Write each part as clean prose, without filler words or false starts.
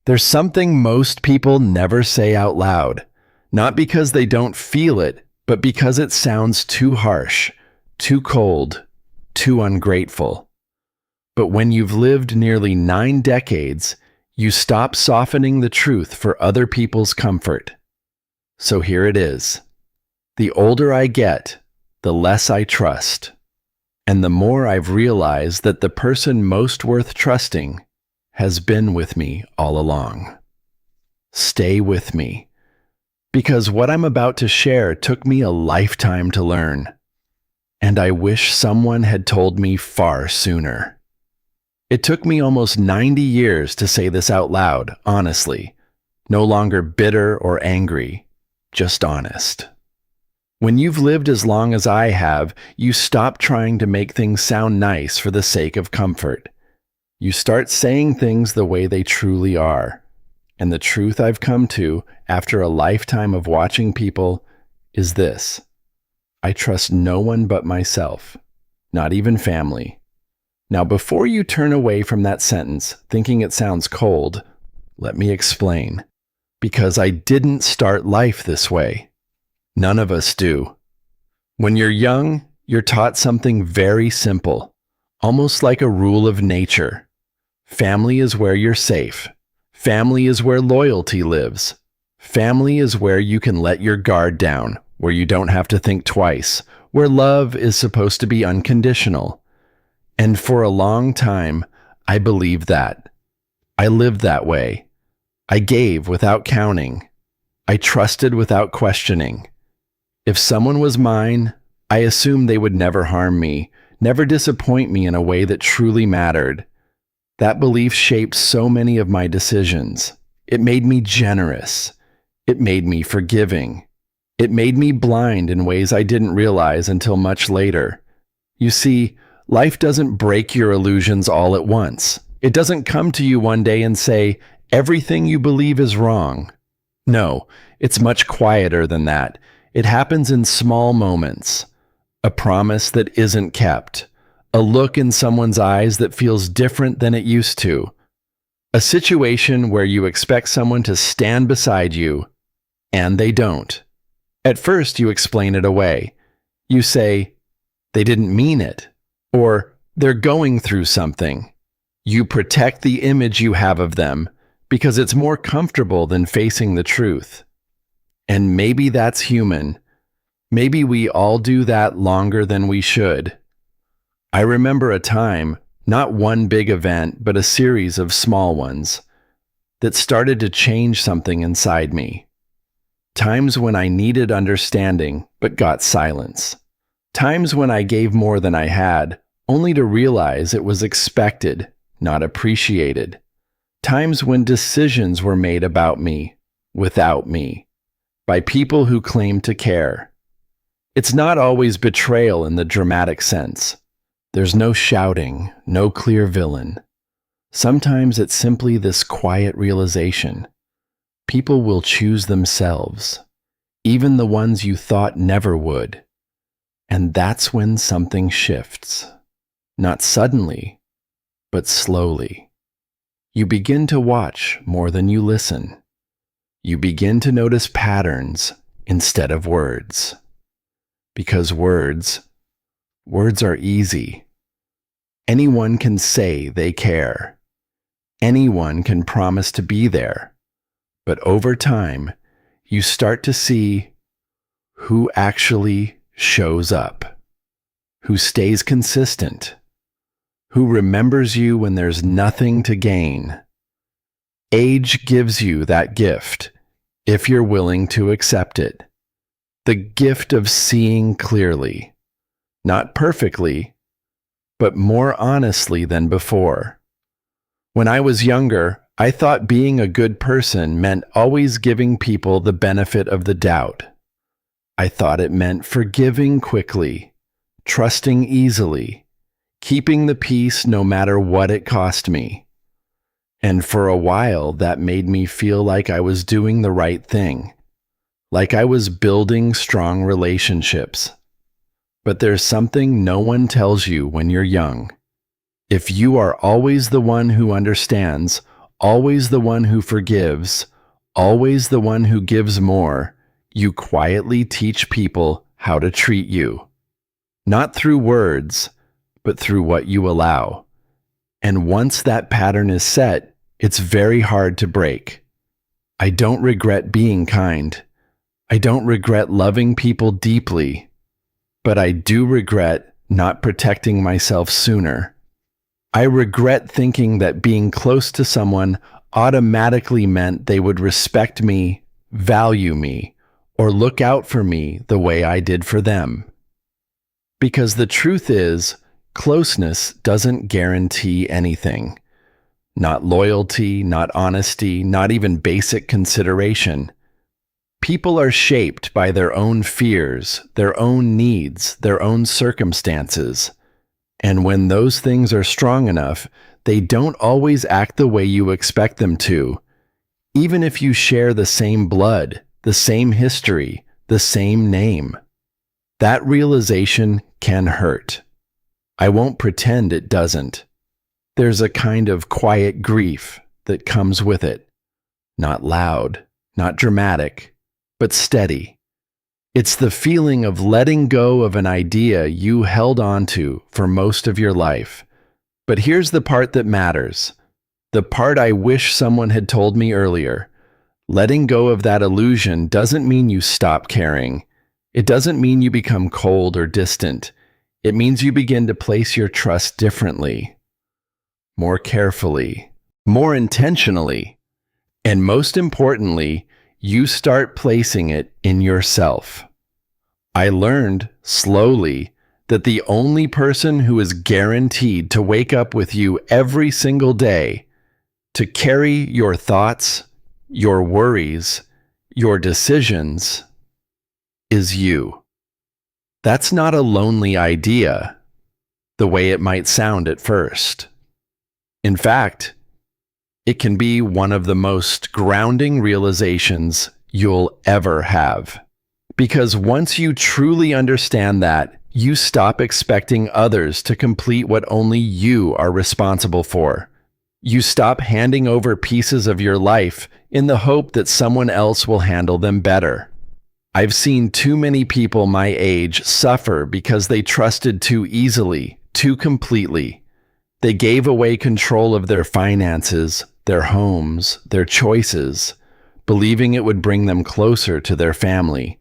There's something most people never say out loud, not because they don't feel it, but because it sounds too harsh, too cold, too ungrateful. But when you've lived nearly 9 decades, you stop softening the truth for other people's comfort. So here it is. The older I get, the less I trust. And the more I've realized that the person most worth trusting has been with me all along. Stay with me, because what I'm about to share took me a lifetime to learn, and I wish someone had told me far sooner. It took me almost 90 years to say this out loud, honestly, no longer bitter or angry, just honest. When you've lived as long as I have, you stop trying to make things sound nice for the sake of comfort. You start saying things the way they truly are. And the truth I've come to after a lifetime of watching people is this: I trust no one but myself, not even family. Now, before you turn away from that sentence thinking it sounds cold, let me explain. Because I didn't start life this way. None of us do. When you're young, you're taught something very simple, almost like a rule of nature. Family is where you're safe. Family is where loyalty lives. Family is where you can let your guard down, where you don't have to think twice, where love is supposed to be unconditional. And for a long time, I believed that. I lived that way. I gave without counting. I trusted without questioning. If someone was mine, I assumed they would never harm me, never disappoint me in a way that truly mattered. That belief shaped so many of my decisions. It made me generous. It made me forgiving. It made me blind in ways I didn't realize until much later. You see, life doesn't break your illusions all at once. It doesn't come to you one day and say, everything you believe is wrong. No, it's much quieter than that. It happens in small moments. A promise that isn't kept. A look in someone's eyes that feels different than it used to. A situation where you expect someone to stand beside you, and they don't. At first, you explain it away. You say, they didn't mean it, or they're going through something. You protect the image you have of them because it's more comfortable than facing the truth. And maybe that's human. Maybe we all do that longer than we should. I remember a time, not one big event, but a series of small ones, that started to change something inside me. Times when I needed understanding, but got silence. Times when I gave more than I had, only to realize it was expected, not appreciated. Times when decisions were made about me, without me, by people who claimed to care. It's not always betrayal in the dramatic sense. There's no shouting, no clear villain. Sometimes it's simply this quiet realization. People will choose themselves, even the ones you thought never would. And that's when something shifts. Not suddenly, but slowly. You begin to watch more than you listen. You begin to notice patterns instead of words. Because words are easy. Anyone can say they care. Anyone can promise to be there. But over time, you start to see who actually shows up, who stays consistent, who remembers you when there's nothing to gain. Age gives you that gift, if you're willing to accept it. The gift of seeing clearly. Not perfectly, but more honestly than before. When I was younger, I thought being a good person meant always giving people the benefit of the doubt. I thought it meant forgiving quickly, trusting easily, keeping the peace no matter what it cost me. And for a while, that made me feel like I was doing the right thing, like I was building strong relationships. But there's something no one tells you when you're young. If you are always the one who understands, always the one who forgives, always the one who gives more, you quietly teach people how to treat you. Not through words, but through what you allow. And once that pattern is set, it's very hard to break. I don't regret being kind. I don't regret loving people deeply, but I do regret not protecting myself sooner. I regret thinking that being close to someone automatically meant they would respect me, value me, or look out for me the way I did for them. Because the truth is, closeness doesn't guarantee anything. Not loyalty, not honesty, not even basic consideration. People are shaped by their own fears, their own needs, their own circumstances. And when those things are strong enough, they don't always act the way you expect them to, even if you share the same blood, the same history, the same name. That realization can hurt. I won't pretend it doesn't. There's a kind of quiet grief that comes with it. Not loud, not dramatic, but steady. It's the feeling of letting go of an idea you held on to for most of your life. But here's the part that matters. The part I wish someone had told me earlier. Letting go of that illusion doesn't mean you stop caring. It doesn't mean you become cold or distant. It means you begin to place your trust differently, more carefully, more intentionally, and most importantly, you start placing it in yourself. I learned, slowly, that the only person who is guaranteed to wake up with you every single day, to carry your thoughts, your worries, your decisions, is you. That's not a lonely idea, the way it might sound at first. In fact, it can be one of the most grounding realizations you'll ever have. Because once you truly understand that, you stop expecting others to complete what only you are responsible for. You stop handing over pieces of your life in the hope that someone else will handle them better. I've seen too many people my age suffer because they trusted too easily, too completely. They gave away control of their finances, their homes, their choices, believing it would bring them closer to their family,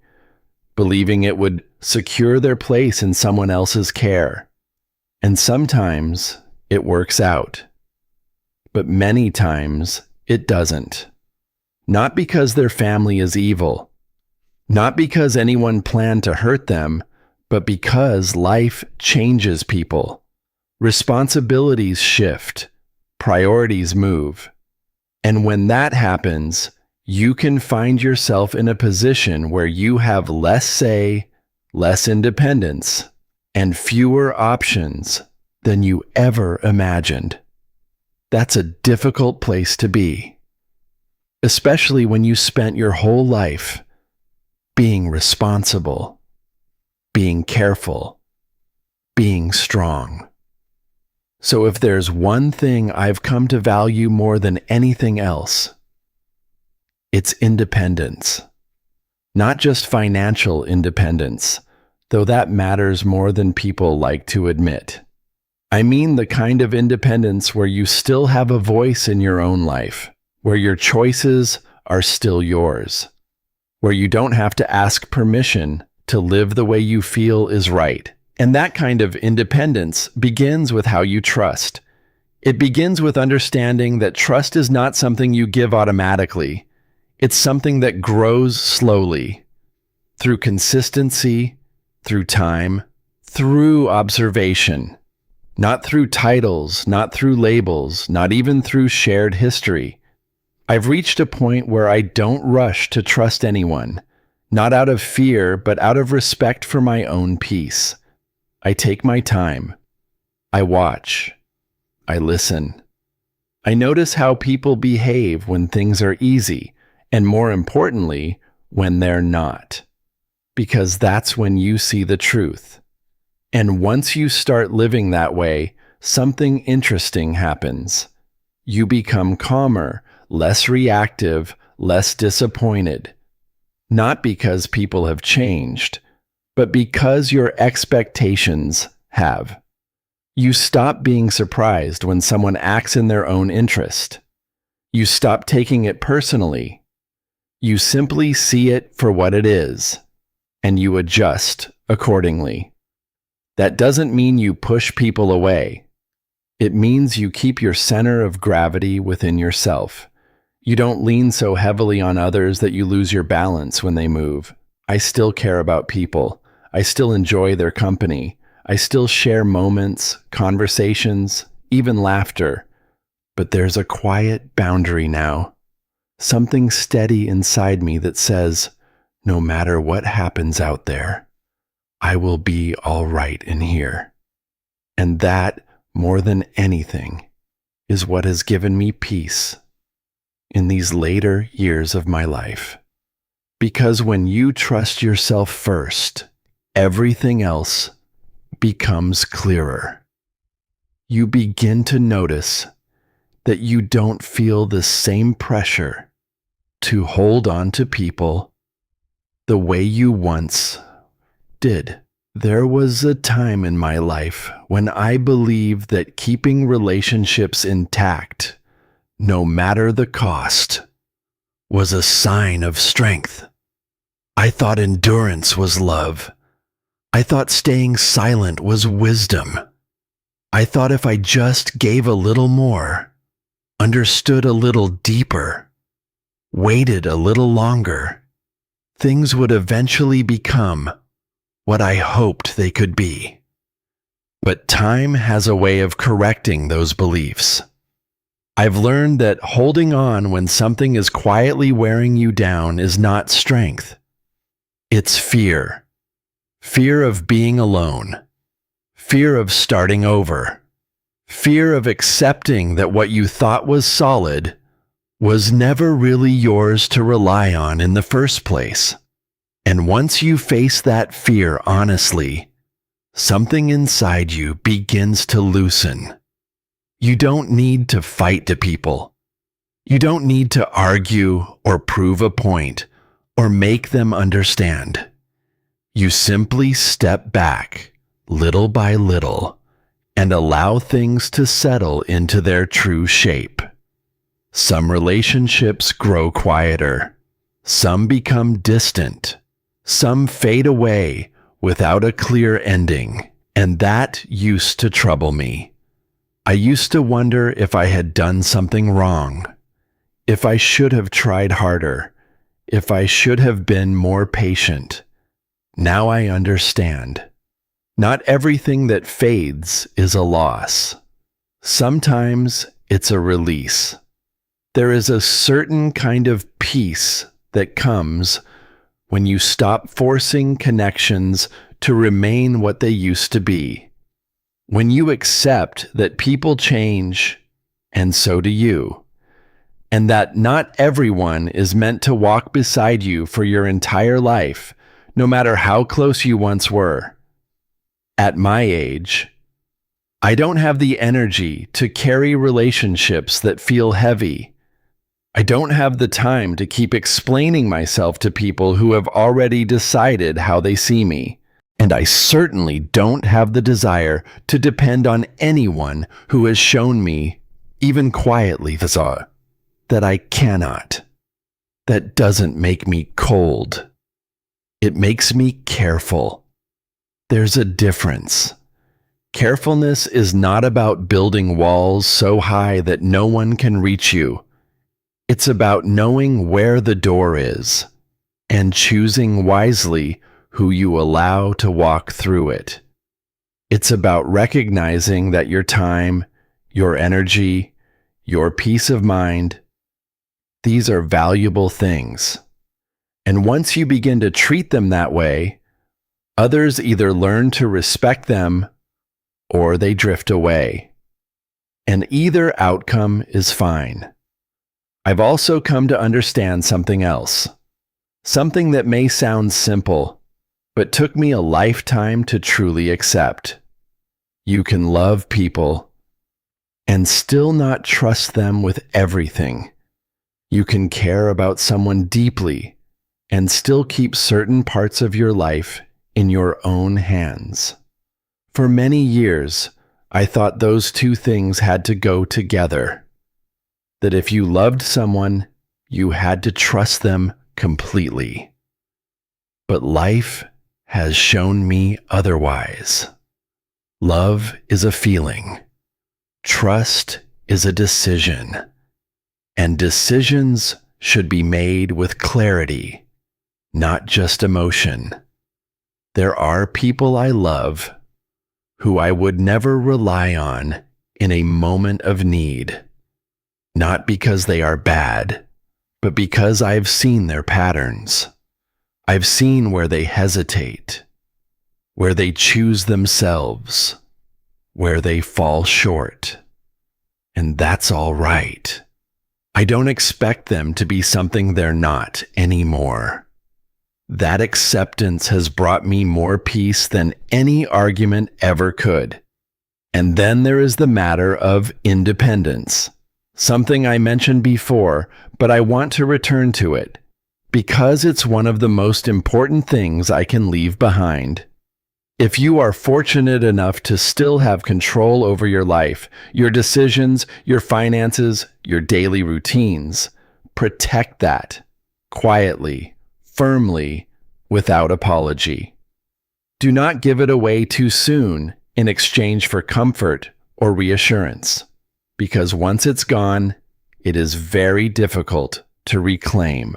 believing it would secure their place in someone else's care. And sometimes it works out. But many times it doesn't. Not because their family is evil, not because anyone planned to hurt them, but because life changes people. Responsibilities shift, priorities move. And when that happens, you can find yourself in a position where you have less say, less independence, and fewer options than you ever imagined. That's a difficult place to be, especially when you spent your whole life being responsible, being careful, being strong. So if there's one thing I've come to value more than anything else, it's independence. Not just financial independence, though that matters more than people like to admit. I mean the kind of independence where you still have a voice in your own life, where your choices are still yours, where you don't have to ask permission to live the way you feel is right. And that kind of independence begins with how you trust. It begins with understanding that trust is not something you give automatically. It's something that grows slowly, through consistency, through time, through observation. Not through titles, not through labels, not even through shared history. I've reached a point where I don't rush to trust anyone, not out of fear, but out of respect for my own peace. I take my time. I watch. I listen. I notice how people behave when things are easy, and more importantly, when they're not. Because that's when you see the truth. And once you start living that way, something interesting happens. You become calmer, less reactive, less disappointed. Not because people have changed, but because your expectations have. You stop being surprised when someone acts in their own interest. You stop taking it personally. You simply see it for what it is, and you adjust accordingly. That doesn't mean you push people away. It means you keep your center of gravity within yourself. You don't lean so heavily on others that you lose your balance when they move. I still care about people. I still enjoy their company. I still share moments, conversations, even laughter. But there's a quiet boundary now. Something steady inside me that says, no matter what happens out there, I will be all right in here. And that, more than anything, is what has given me peace in these later years of my life. Because when you trust yourself first, everything else becomes clearer. You begin to notice that you don't feel the same pressure to hold on to people the way you once did. There was a time in my life when I believed that keeping relationships intact, no matter the cost, was a sign of strength. I thought endurance was love. I thought staying silent was wisdom. I thought if I just gave a little more, understood a little deeper, waited a little longer, things would eventually become what I hoped they could be. But time has a way of correcting those beliefs. I've learned that holding on when something is quietly wearing you down is not strength. It's fear. Fear of being alone. Fear of starting over. Fear of accepting that what you thought was solid was never really yours to rely on in the first place. And once you face that fear honestly, something inside you begins to loosen. You don't need to fight to people. You don't need to argue or prove a point or make them understand. You simply step back, little by little, and allow things to settle into their true shape. Some relationships grow quieter. Some become distant. Some fade away without a clear ending, and that used to trouble me. I used to wonder if I had done something wrong, if I should have tried harder, if I should have been more patient. Now I understand. Not everything that fades is a loss. Sometimes it's a release. There is a certain kind of peace that comes when you stop forcing connections to remain what they used to be. When you accept that people change, and so do you, and that not everyone is meant to walk beside you for your entire life, no matter how close you once were. At my age, I don't have the energy to carry relationships that feel heavy. I don't have the time to keep explaining myself to people who have already decided how they see me. And I certainly don't have the desire to depend on anyone who has shown me, even quietly, that I cannot. That doesn't make me cold. It makes me careful. There's a difference. Carefulness is not about building walls so high that no one can reach you. It's about knowing where the door is and choosing wisely who you allow to walk through it. It's about recognizing that your time, your energy, your peace of mind, these are valuable things. And once you begin to treat them that way, others either learn to respect them or they drift away. And either outcome is fine. I've also come to understand something else. Something that may sound simple, but took me a lifetime to truly accept. You can love people, and still not trust them with everything. You can care about someone deeply and still keep certain parts of your life in your own hands. For many years, I thought those two things had to go together. That if you loved someone, you had to trust them completely. But life has shown me otherwise. Love is a feeling. Trust is a decision. And decisions should be made with clarity, not just emotion. There are people I love who I would never rely on in a moment of need, not because they are bad, but because I've seen their patterns. I've seen where they hesitate, where they choose themselves, where they fall short. And that's all right. I don't expect them to be something they're not anymore. That acceptance has brought me more peace than any argument ever could. And then there is the matter of independence, something I mentioned before, but I want to return to it, because it's one of the most important things I can leave behind. If you are fortunate enough to still have control over your life, your decisions, your finances, your daily routines, protect that, quietly, firmly, without apology. Do not give it away too soon in exchange for comfort or reassurance, because once it's gone, it is very difficult to reclaim.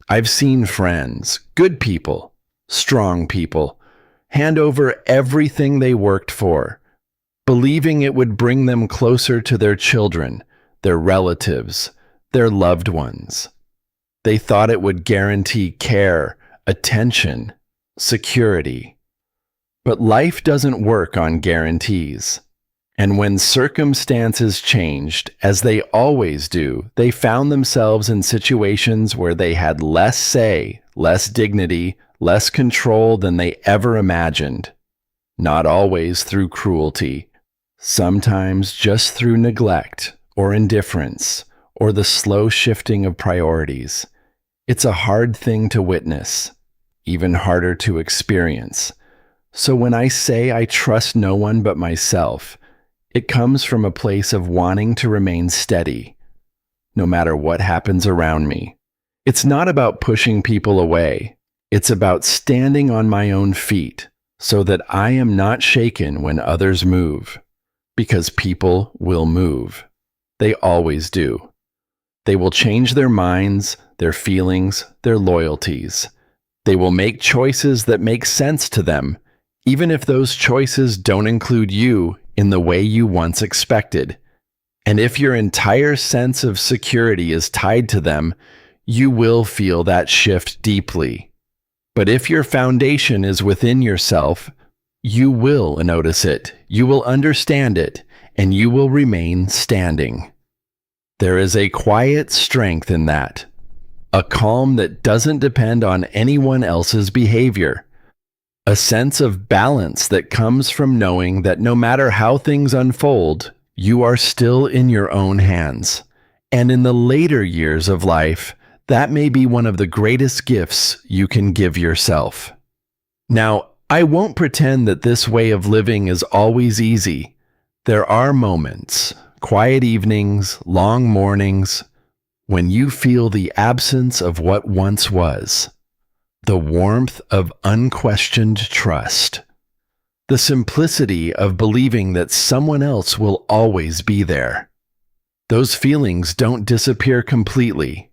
I've seen friends, good people, strong people, hand over everything they worked for, believing it would bring them closer to their children, their relatives, their loved ones. They thought it would guarantee care, attention, security. But life doesn't work on guarantees. And when circumstances changed, as they always do, they found themselves in situations where they had less say, less dignity, less control than they ever imagined. Not always through cruelty, sometimes just through neglect or indifference or the slow shifting of priorities. It's a hard thing to witness, even harder to experience. So when I say I trust no one but myself, it comes from a place of wanting to remain steady, no matter what happens around me. It's not about pushing people away. It's about standing on my own feet so that I am not shaken when others move, because people will move. They always do. They will change their minds, their feelings, their loyalties. They will make choices that make sense to them, even if those choices don't include you in the way you once expected. And if your entire sense of security is tied to them, you will feel that shift deeply. But if your foundation is within yourself, you will notice it, you will understand it, and you will remain standing. There is a quiet strength in that, a calm that doesn't depend on anyone else's behavior, a sense of balance that comes from knowing that no matter how things unfold, you are still in your own hands. And in the later years of life, that may be one of the greatest gifts you can give yourself. Now, I won't pretend that this way of living is always easy. There are moments, quiet evenings, long mornings, when you feel the absence of what once was, the warmth of unquestioned trust, the simplicity of believing that someone else will always be there. Those feelings don't disappear completely.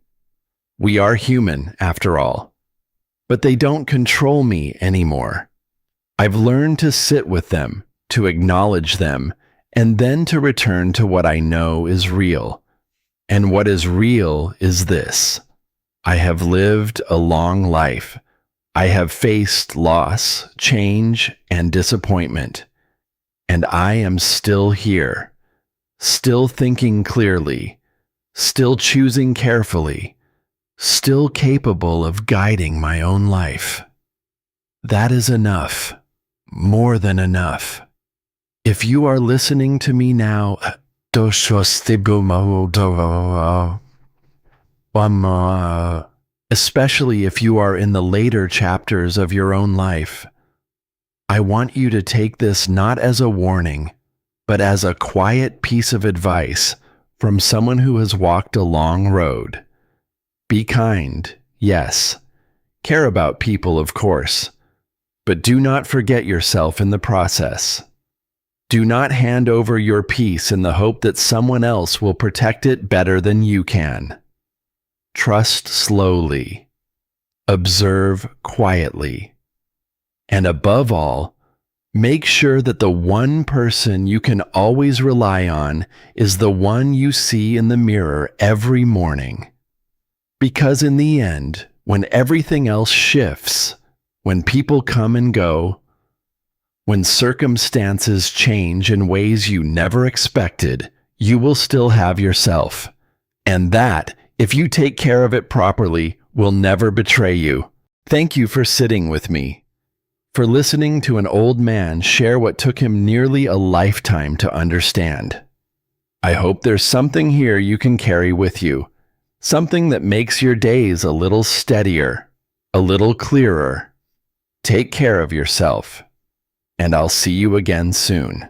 We are human, after all. But they don't control me anymore. I've learned to sit with them, to acknowledge them, and then to return to what I know is real. And what is real is this: I have lived a long life. I have faced loss, change, and disappointment. And I am still here, still thinking clearly, still choosing carefully, still capable of guiding my own life. That is enough, more than enough. If you are listening to me now, especially if you are in the later chapters of your own life. I want you to take this not as a warning, but as a quiet piece of advice from someone who has walked a long road. Be kind, yes. Care about people, of course. But do not forget yourself in the process. Do not hand over your peace in the hope that someone else will protect it better than you can. Trust slowly. Observe quietly. And above all, make sure that the one person you can always rely on is the one you see in the mirror every morning. Because in the end, when everything else shifts, when people come and go, when circumstances change in ways you never expected, you will still have yourself. And that, if you take care of it properly, will never betray you. Thank you for sitting with me, for listening to an old man share what took him nearly a lifetime to understand. I hope there's something here you can carry with you, something that makes your days a little steadier, a little clearer. Take care of yourself, and I'll see you again soon.